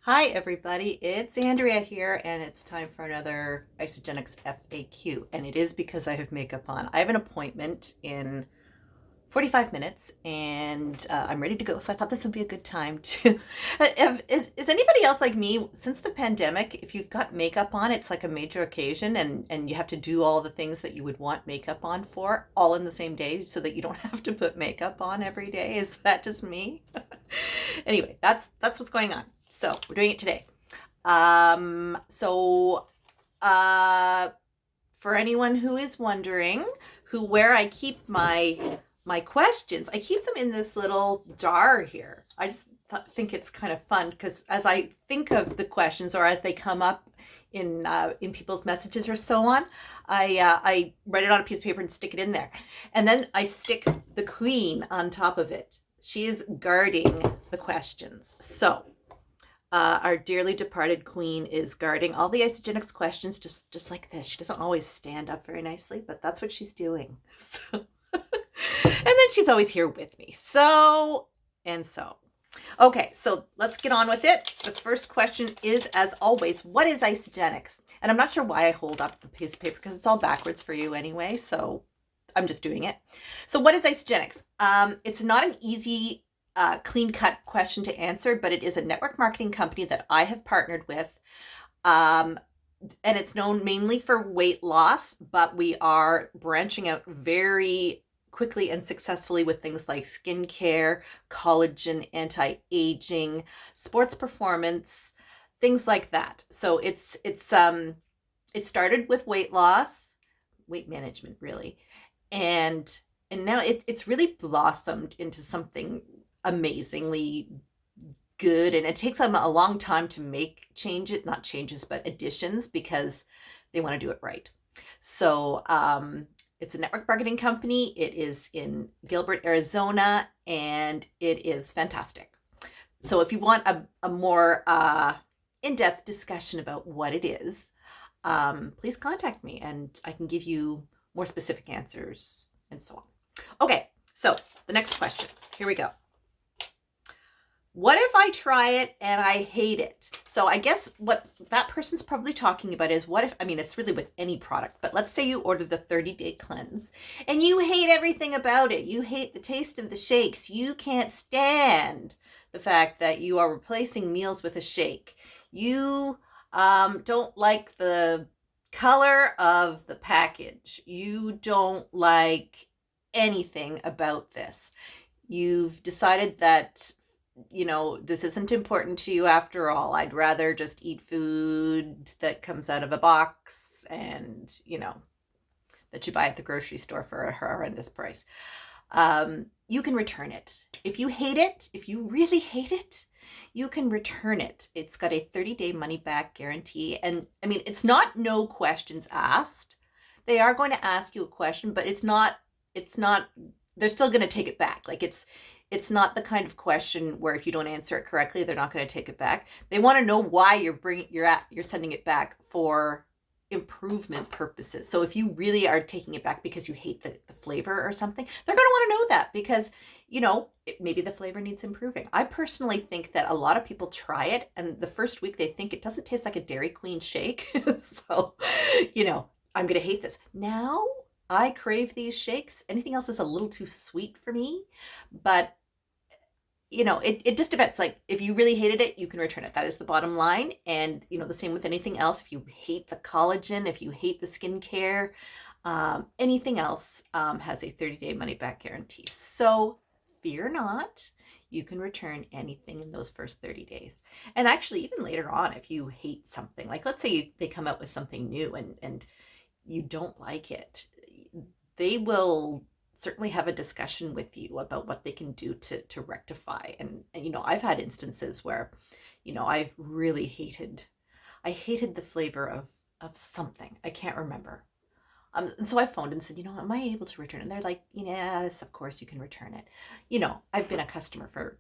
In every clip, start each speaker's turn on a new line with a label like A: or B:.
A: Hi everybody, it's Andrea here and it's time for another Isagenix FAQ, and it is because I have makeup on. I have an appointment in 45 minutes and I'm ready to go, so I thought this would be a good time to... Is anybody else like me? Since the pandemic, if you've got makeup on, it's like a major occasion and you have to do all the things that you would want makeup on for all in the same day so that you don't have to put makeup on every day. Is that just me? Anyway, that's what's going on. So we're doing it today. For anyone who is wondering where I keep my questions, I keep them in this little jar here. I just think it's kind of fun because as I think of the questions or as they come up in people's messages or so on, I write it on a piece of paper and stick it in there, and then I stick the queen on top of it. She is guarding the questions. So our dearly departed queen is guarding all the Isagenix questions just like this. She doesn't always stand up very nicely, but that's what she's doing. So, and then she's always here with me. So. Okay, so let's get on with it. The first question is, as always, what is Isagenix? And I'm not sure why I hold up the piece of paper because it's all backwards for you anyway, so I'm just doing it. So what is Isagenix? It's not an easy clean-cut question to answer, but it is a network marketing company that I have partnered with. And it's known mainly for weight loss, but we are branching out very quickly and successfully with things like skincare, collagen, anti-aging, sports performance, things like that. So it started with weight loss, weight management really, and now it's really blossomed into something amazingly good, and it takes them a long time to make not changes, but additions, because they want to do it right. So it's a network marketing company. It is in Gilbert, Arizona, and it is fantastic. So if you want a more in-depth discussion about what it is, please contact me and I can give you more specific answers and so on. Okay, so the next question, here we go. What if I try it and I hate it? So I guess what that person's probably talking about is it's really with any product, but let's say you order the 30-day cleanse and you hate everything about it. You hate the taste of the shakes. You can't stand the fact that you are replacing meals with a shake. You don't like the color of the package. You don't like anything about this. You've decided that this isn't important to you after all. I'd rather just eat food that comes out of a box and, that you buy at the grocery store for a horrendous price. You can return it. If you hate it, if you really hate it, you can return it. It's got a 30-day money-back guarantee. And it's not no questions asked. They are going to ask you a question, but it's not, they're still going to take it back. Like it's not the kind of question where if you don't answer it correctly, they're not going to take it back. They want to know why you're sending it back for improvement purposes. So if you really are taking it back because you hate the flavor or something, they're going to want to know that because, maybe the flavor needs improving. I personally think that a lot of people try it and the first week they think it doesn't taste like a Dairy Queen shake. So, I'm going to hate this. Now I crave these shakes. Anything else is a little too sweet for me, but it just depends. Like if you really hated it, you can return it. That is the bottom line. And the same with anything else. If you hate the collagen, if you hate the skincare, anything else has a 30-day money-back guarantee. So fear not, you can return anything in those first 30 days. And actually, even later on, if you hate something, like let's say they come out with something new and you don't like it, they will certainly have a discussion with you about what they can do to rectify. And I've had instances where, I've really hated the flavor of something. I can't remember. And so I phoned and said, am I able to return it? And they're like, yes, of course you can return it. I've been a customer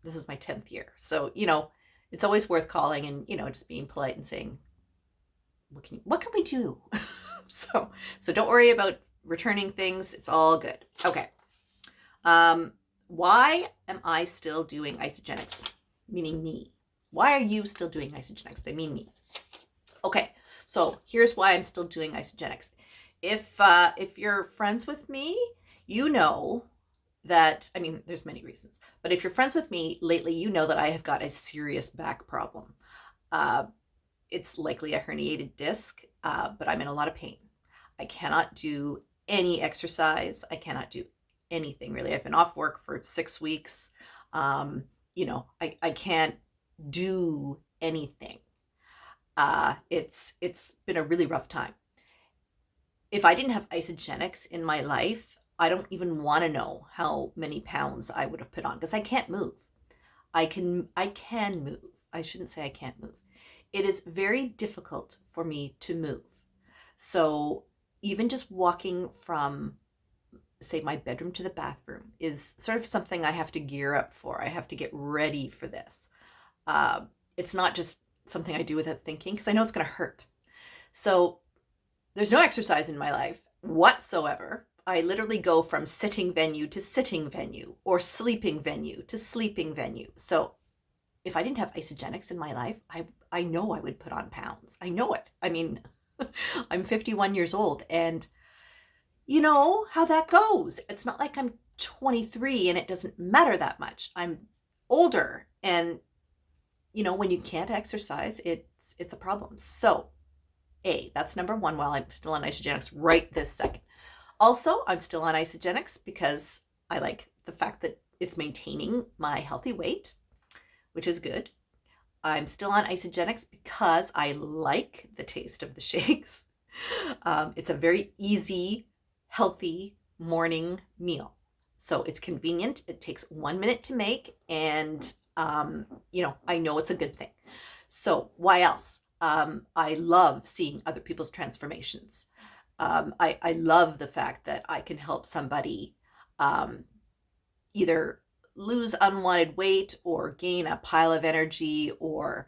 A: this is my 10th year. So, it's always worth calling and, just being polite and saying, what can we do? So don't worry about returning things. It's all good. Okay. Why am I still doing Isagenix? Meaning me. Why are you still doing Isagenix? They mean me. Okay, so here's why I'm still doing Isagenix. If you're friends with me, you know that, I mean, there's many reasons, but if you're friends with me lately, you know that I have got a serious back problem. It's likely a herniated disc, but I'm in a lot of pain. I cannot do any exercise. I cannot do anything really. I've been off work for 6 weeks. I can't do anything. It's been a really rough time. If I didn't have Isagenix in my life, I don't even want to know how many pounds I would have put on, because I can't move. I can move. I shouldn't say I can't move. It is very difficult for me to move. So even just walking from, say, my bedroom to the bathroom is sort of something I have to gear up for. I have to get ready for this. It's not just something I do without thinking, because I know it's going to hurt. So there's no exercise in my life whatsoever. I literally go from sitting venue to sitting venue, or sleeping venue to sleeping venue. So if I didn't have Isagenix in my life, I know I would put on pounds. I know it. I mean, I'm 51 years old, and you know how that goes. It's not like I'm 23 and it doesn't matter that much. I'm older, and when you can't exercise, it's a problem. So that's number one, while I'm still on Isagenix right this second. Also, I'm still on Isagenix because I like the fact that it's maintaining my healthy weight, which is good. I'm still on Isagenix because I like the taste of the shakes. It's a very easy, healthy morning meal. So it's convenient. It takes 1 minute to make, and I know it's a good thing. So why else? I love seeing other people's transformations. I love the fact that I can help somebody either lose unwanted weight or gain a pile of energy, or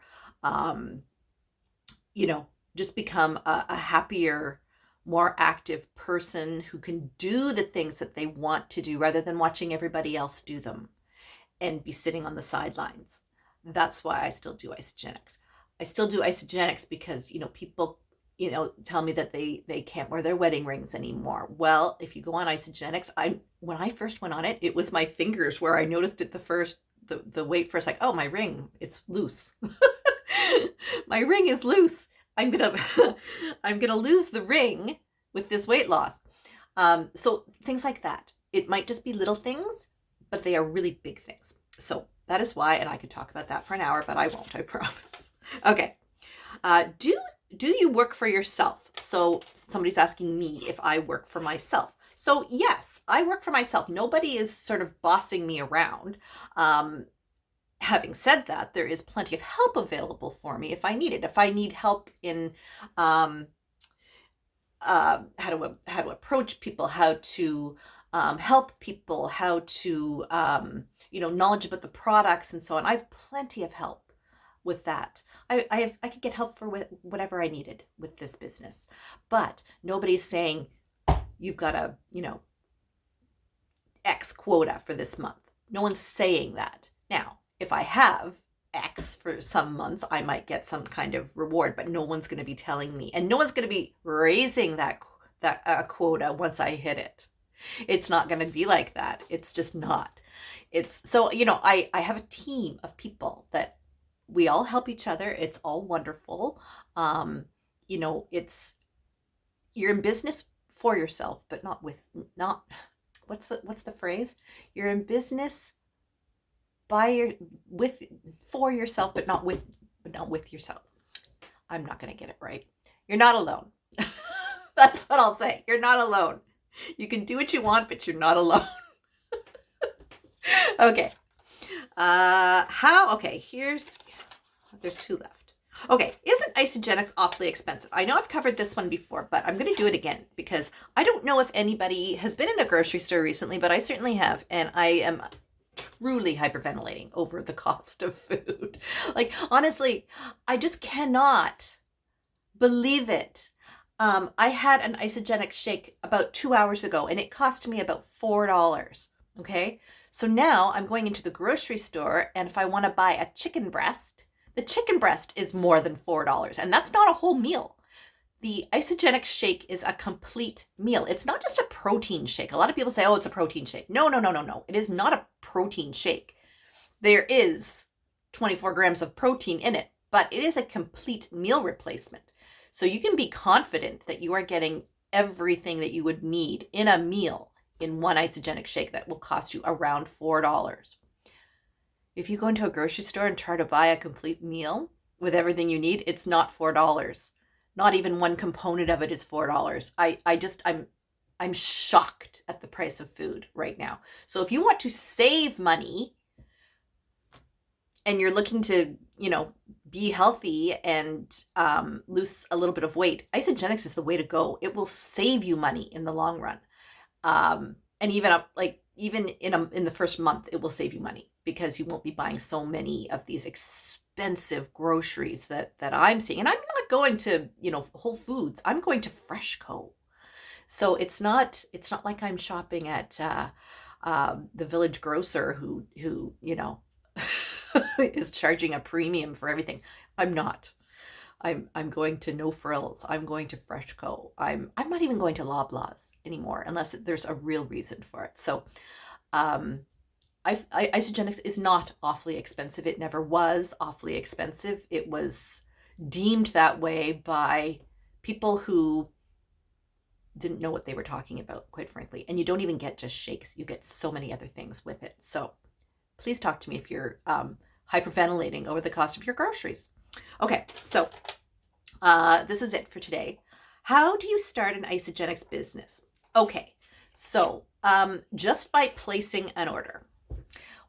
A: just become a happier, more active person who can do the things that they want to do rather than watching everybody else do them and be sitting on the sidelines. That's why I still do Isagenix. I still do Isagenix because, people, tell me that they can't wear their wedding rings anymore. Well, if you go on Isagenix, when I first went on it, it was my fingers where I noticed it the weight first, like, oh, my ring, it's loose. My ring is loose. I'm gonna lose the ring with this weight loss. So things like that. It might just be little things, but they are really big things. So that is why, and I could talk about that for an hour, but I won't, I promise. Okay. Do you work for yourself? So somebody's asking me if I work for myself. So yes, I work for myself. Nobody is sort of bossing me around. Having said that, there is plenty of help available for me if I need it. If I need help in how to approach people, how to help people, how to knowledge about the products and so on, I have plenty of help with that. I could get help for whatever I needed with this business, but nobody's saying you've got a X quota for this month. No one's saying that. Now, if I have X for some months, I might get some kind of reward, but no one's going to be telling me, and no one's going to be raising that quota once I hit it. It's not going to be like that. It's just not. It's so, I have a team of people that we all help each other. It's all wonderful. It's, you're in business for yourself, but what's the phrase? You're in business for yourself, but not with yourself. I'm not going to get it right. You're not alone. That's what I'll say. You're not alone. You can do what you want, but you're not alone. Okay. There's 2 left. Okay. Isn't Isagenix awfully expensive? I know I've covered this one before, but I'm going to do it again because I don't know if anybody has been in a grocery store recently, but I certainly have. And I am truly hyperventilating over the cost of food. Like, honestly, I just cannot believe it. I had an Isagenix shake about 2 hours ago and it cost me about $4. Okay. So now I'm going into the grocery store, and if I want to buy a chicken breast, The chicken breast is more than $4, and that's not a whole meal. The Isagenix shake is a complete meal. It's not just a protein shake. A lot of people say, oh, it's a protein shake. No, no, no, no, no. It is not a protein shake. There is 24 grams of protein in it, but it is a complete meal replacement. So you can be confident that you are getting everything that you would need in a meal in one Isagenix shake that will cost you around $4. If you go into a grocery store and try to buy a complete meal with everything you need, it's not $4. Not even one component of it is $4. I'm shocked at the price of food right now. So if you want to save money and you're looking to, be healthy and lose a little bit of weight, Isagenix is the way to go. It will save you money in the long run. And even in the first month, it will save you money because you won't be buying so many of these expensive groceries that I'm seeing. And I'm not going to, Whole Foods. I'm going to Freshco. So it's not like I'm shopping at the village grocer who is charging a premium for everything. I'm not. I'm going to No Frills. I'm going to Freshco. I'm not even going to Loblaws anymore unless there's a real reason for it. So Isagenix is not awfully expensive. It never was awfully expensive. It was deemed that way by people who didn't know what they were talking about, quite frankly. And you don't even get just shakes. You get so many other things with it. So please talk to me if you're hyperventilating over the cost of your groceries. Okay, so this is it for today. How do you start an Isagenix business? Okay, so just by placing an order.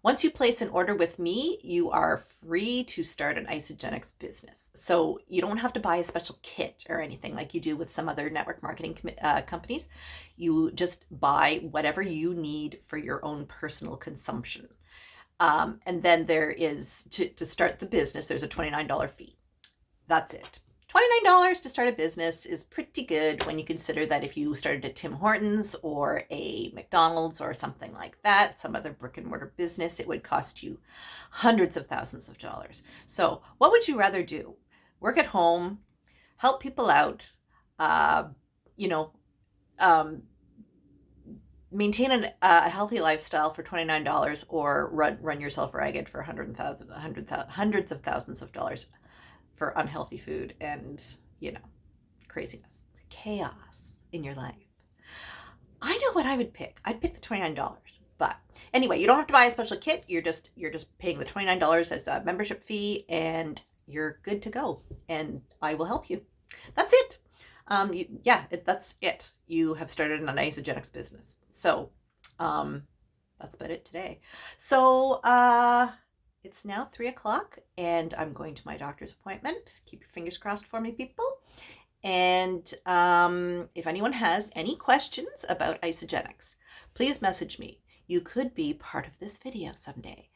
A: Once you place an order with me, you are free to start an Isagenix business. So you don't have to buy a special kit or anything like you do with some other network marketing companies. You just buy whatever you need for your own personal consumption. And then there is, to start the business, there's a $29 fee. That's it. $29 to start a business is pretty good when you consider that if you started at Tim Hortons or a McDonald's or something like that, some other brick and mortar business, it would cost you hundreds of thousands of dollars. So what would you rather do? Work at home, help people out, maintain a healthy lifestyle for $29, or run yourself ragged for hundreds of thousands of dollars for unhealthy food and, craziness, chaos in your life. I know what I would pick. I'd pick the $29. But anyway, you don't have to buy a special kit. You're just paying the $29 as a membership fee, and you're good to go. And I will help you. That's it. That's it. You have started an Isagenix business. So that's about it today. So it's now 3:00 and I'm going to my doctor's appointment. Keep your fingers crossed for me, people. And if anyone has any questions about Isagenix, please message me. You could be part of this video someday.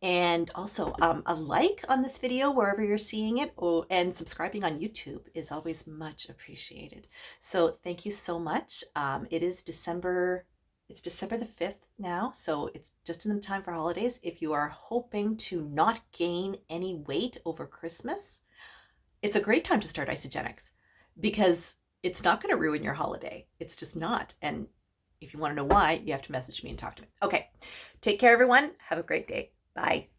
A: And also a like on this video wherever you're seeing it, and subscribing on YouTube is always much appreciated. So thank you so much. It's December the 5th now, so it's just in time for holidays. If you are hoping to not gain any weight over Christmas, it's a great time to start Isagenix because it's not going to ruin your holiday. It's just not. And if you want to know why, you have to message me and talk to me. Okay, take care, everyone. Have a great day. Bye.